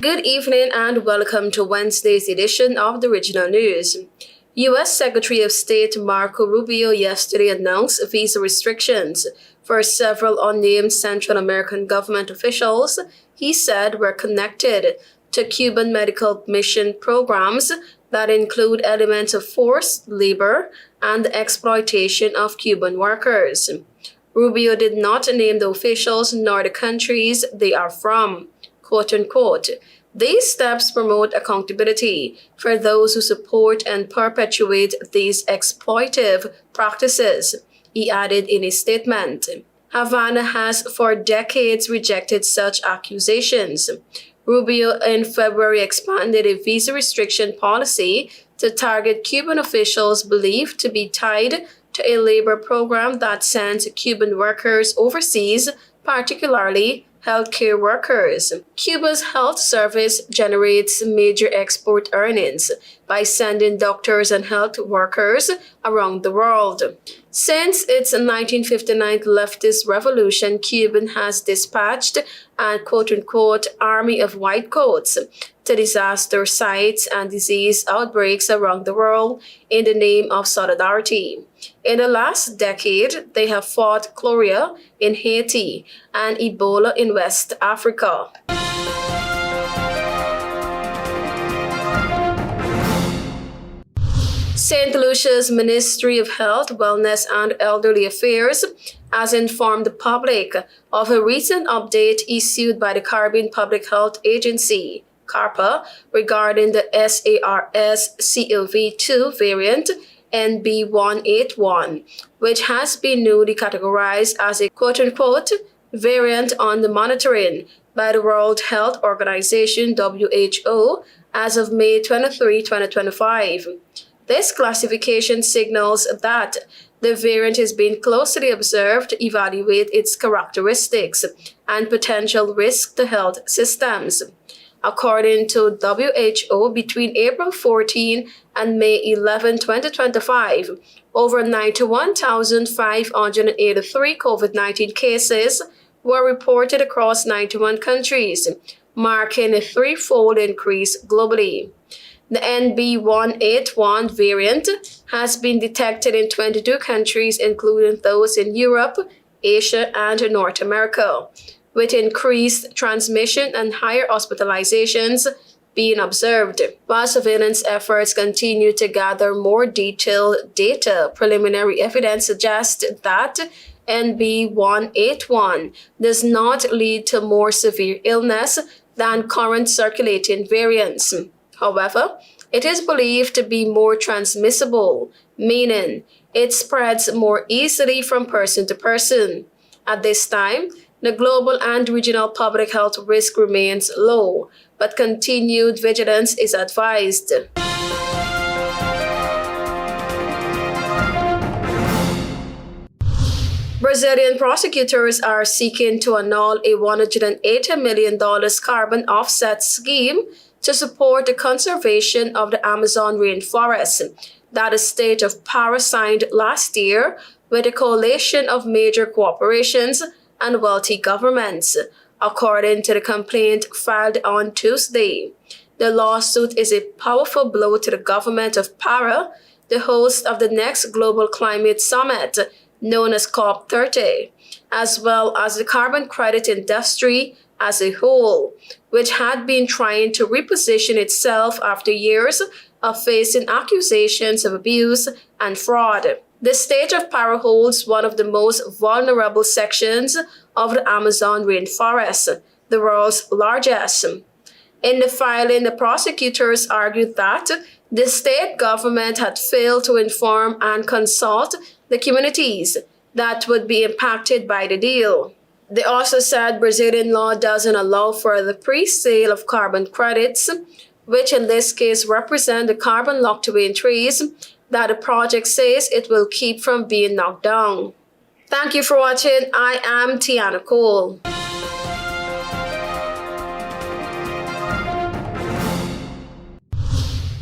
Good evening and welcome to Wednesday's edition of the Regional News. U.S. Secretary of State Marco Rubio yesterday announced visa restrictions for several unnamed Central American government officials he said were connected to Cuban medical mission programs that include elements of forced labor and the exploitation of Cuban workers. Rubio did not name the officials nor the countries they are from. Quote-unquote, "These steps promote accountability for those who support and perpetuate these exploitative practices," he added in a statement. Havana has for decades rejected such accusations. Rubio in February expanded a visa restriction policy to target Cuban officials believed to be tied to a labor program that sends Cuban workers overseas, particularly healthcare workers. Cuba's health service generates major export earnings by sending doctors and health workers around the world. Since its 1959 leftist revolution, Cuba has dispatched a quote-unquote army of white coats to disaster sites and disease outbreaks around the world in the name of solidarity. In the last decade, they have fought cholera in Haiti and Ebola in West Africa. St. Lucia's Ministry of Health, Wellness and Elderly Affairs has informed the public of a recent update issued by the Caribbean Public Health Agency, CARPHA, regarding the SARS-CoV-2 variant NB.1.81, which has been newly categorized as a quote-unquote variant under monitoring by the World Health Organization (WHO) as of May 23, 2025. This classification signals that the variant is being closely observed to evaluate its characteristics and potential risk to health systems. According to WHO, between April 14 and May 11, 2025, over 91,583 COVID-19 cases were reported across 91 countries, marking a threefold increase globally. The NB.1.81 variant has been detected in 22 countries, including those in Europe, Asia, and North America, with increased transmission and higher hospitalizations being observed. While surveillance efforts continue to gather more detailed data, preliminary evidence suggests that NB.1.81 does not lead to more severe illness than current circulating variants. However, it is believed to be more transmissible, meaning it spreads more easily from person to person. At this time, the global and regional public health risk remains low, but continued vigilance is advised. Brazilian prosecutors are seeking to annul a $180 million carbon offset scheme to support the conservation of the Amazon rainforest that the state of Pará signed last year with a coalition of major corporations and wealthy governments, according to the complaint filed on Tuesday. The lawsuit is a powerful blow to the government of Pará, the host of the next global climate summit, known as COP30, as well as the carbon credit industry as a whole, which had been trying to reposition itself after years of facing accusations of abuse and fraud. The state of Pará holds one of the most vulnerable sections of the Amazon rainforest, the world's largest. In the filing, the prosecutors argued that the state government had failed to inform and consult the communities that would be impacted by the deal. They also said Brazilian law doesn't allow for the pre-sale of carbon credits, which in this case represent the carbon locked away in trees that the project says it will keep from being knocked down. Thank you for watching. I am Tiana Cole.